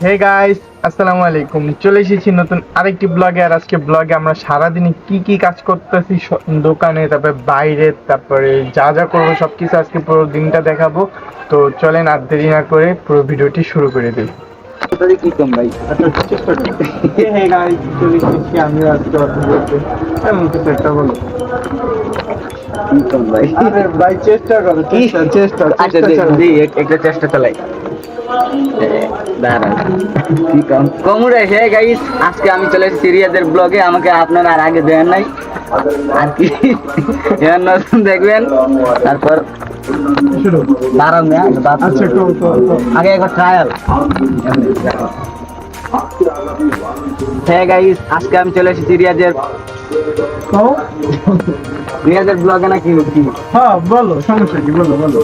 Hey guys, আসসালামু আলাইকুম। চলে এসেছি নতুন আরেকটি ব্লগে। আর আজকে ব্লগে আমরা সারাদিনে কি কি কাজ করতেছি দোকানে, তারপরে বাইরে, তারপরে যা যা করবো সবকিছু আজকে পুরো দিনটা দেখাবো। তো চলেন আর দেরি না করে পুরো ভিডিওটি শুরু করে দিই। কি কম ভাই? হে গাইস, চলে এসেছি আমি আজকে বলতে এমন কিছু একটা বলো। কি কম ভাই? আরে ভাই চেষ্টা করো, চেষ্টা চেষ্টা আচ্ছা চেষ্টা চালাও। একটা চেষ্টা চালাই। দাঁড়ান, কি কম কমুরে হে গাইস, আজকে আমি চলে এসেছি রিয়াদের ব্লগে। আমাকে আপনারা আর আগে দেন নাই, আর কি এবার নতুন দেখবেন। তারপর শুরু। দাঁড়ান না, আচ্ছা কো কো কো। আগে একবার ট্রায়াল। হ্যাঁ গাইস, আজকে আমি চলে এসেছি রিয়াদের ব্লগে নাকি কি? হ্যাঁ বলো, সমস্যা কি, বলো বলো।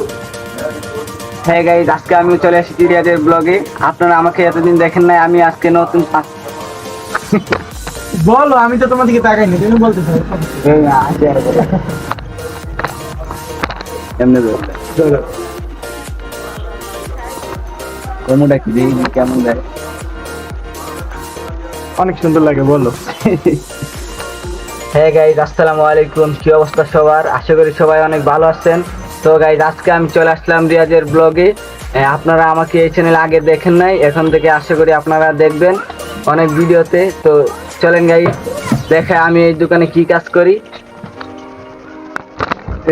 হ্যাঁ গাইস, আজকে আমি চলে এসেছি রিয়াদের ব্লগে। আপনারা আমাকে এতদিন দেখেন নাই, আমি আজকে নতুন বলো, আমি তো তোমার দিকে তাকাইনি, তুমি বলতে চাও। এমনি কমুটা কি দেখি কেমন দেয়। অনেক সুন্দর লাগে, বলো। হ্যাঁ গাইজ, আসসালামু আলাইকুম। কি অবস্থা সবার? আশা করি সবাই অনেক ভালো আছেন। তো গাইজ, আজকে আমি চলে আসলাম রিয়াজের ব্লগে। আপনারা আমাকে এই চ্যানেলে আগে দেখেন নাই, এখন থেকে আশা করি আপনারা দেখবেন অনেক ভিডিওতে। তো চলেন গাইজ, দেখে আমি এই দোকানে কি কাজ করি।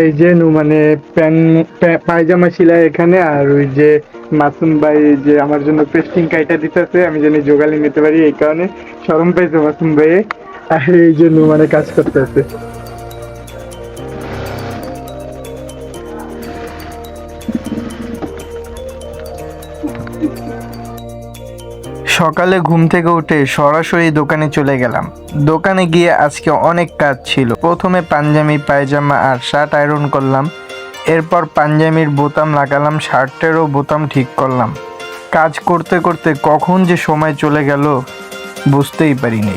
এই যে মানে পায়জামা সেলাই এখানে, আর ওই যে মাসুম ভাই যে আমার জন্য পেস্টিং কাইটা দিতেছে, আমি জানি জোগালি নিতে পারি, এই কারণে শরম পাইছে মাসুম ভাই। আর এই যে মানে কাজ করতেছে। সকালে ঘুম থেকে উঠে সরাসরি দোকানে চলে গেলাম। দোকানে গিয়ে আজকে অনেক কাজ ছিল। প্রথমে পাঞ্জাবি, পায়জামা আর শার্ট আয়রন করলাম। এরপর পাঞ্জাবির বোতাম লাগালাম, শার্টেরও বোতাম ঠিক করলাম। কাজ করতে করতে কখন যে সময় চলে গেল বুঝতেই পারিনি।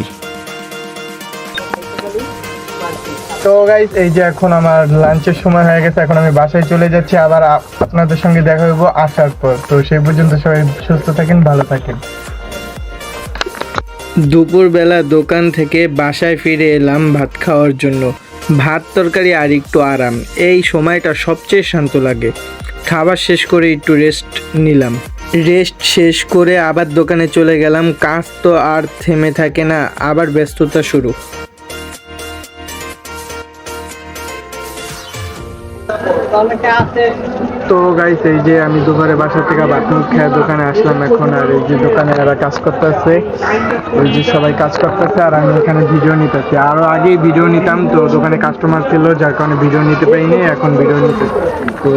তো গাইস, এই যে এখন আমার লাঞ্চের সময় হয়ে গেছে, এখন আমি বাসায় চলে যাচ্ছি। আবার আপনাদের সঙ্গে দেখা হইব আসার পর। তো সেই পর্যন্ত সবাই সুস্থ থাকেন, ভালো থাকেন। দুপুরবেলা দোকান থেকে বাসায় ফিরে এলাম ভাত খাওয়ার জন্য। ভাত তরকারি আর একটু আরাম, এই সময়টা সবচেয়ে শান্ত লাগে। খাবার শেষ করে একটু রেস্ট নিলাম। রেস্ট শেষ করে আবার দোকানে চলে গেলাম। কাজ তো আর থেমে থাকে না, আবার ব্যস্ততা শুরু। তো গাইস, এই যে আমি দুপুরে বাসা থেকে ভাত মুখ খেয়ে দোকানে আসলাম এখন। আর এই যে দোকানে এরা কাজ করতেছে, ওই যে সবাই কাজ করতেছে, আর আমি এখানে ভিডিও নিতেছি। আরো আগে ভিডিও নিতাম, তো দোকানে কাস্টমার ছিল যার কারণে ভিডিও নিতে পারিনি, এখন ভিডিও নিতে। তো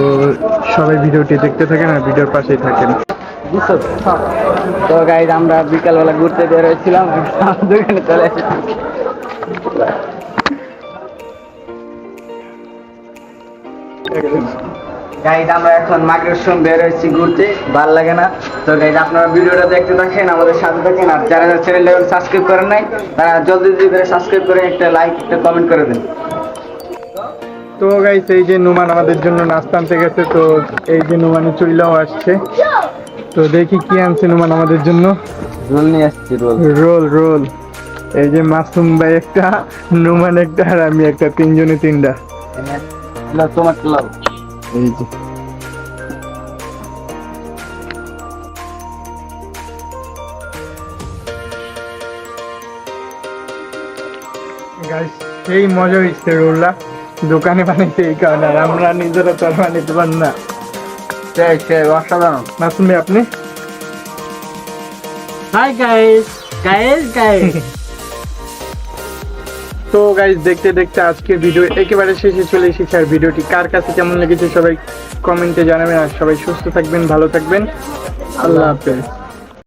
সবাই ভিডিওটি দেখতে থাকেন আর ভিডিওর পাশেই থাকেন। তো গাইজ, আমরা বিকালবেলা ঘুরতে বের হয়েছিলাম, দোকানে চলে এসেছি। গাইজ, আমরা এখন মাইগ্রেশন বের হয়েছি ঘুরতে, ভালো লাগে না। তো গাইজ, আপনারা ভিডিওটা দেখতে থাকেন, আমাদের সাথে থাকেন। আর যারা চ্যানেলটা সাবস্ক্রাইব করেন নাই, তারা জলদি করে সাবস্ক্রাইব করে একটা লাইক, একটা কমেন্ট করে দেন। তো গাইস, এই যে নুমান আমাদের জন্য নাস্তা আনতে গেছে। তো এই যে নুমানের চুইলাও আসছে। তো দেখি কি আনছে নুমান আমাদের জন্য। রোল নিয়ে আসছি, রোল। Roll roll. এই যে মাসুম ভাই একটা, নুমান একটা, আর আমি একটা, তিনজনে তিনটা। তোমার লাভ। এই যে গাইস, এই মজা হয়েছে রোলটা। দোকানে বানাইছে এই কারণে, আর আমরা নিজেরা তো আর বানাইতে পারি না। অসাধারণ। মাসুম ভাই আপনি? Hi guys, guys. তো গাইস, দেখতে দেখতে আজকের ভিডিও একেবারে শেষে চলে এসেছে। আর ভিডিওটি কার কাছে কেমন লেগেছে সবাই কমেন্টে জানাবেন। আর সবাই সুস্থ থাকবেন, ভালো থাকবেন। আল্লাহ হাফেজ।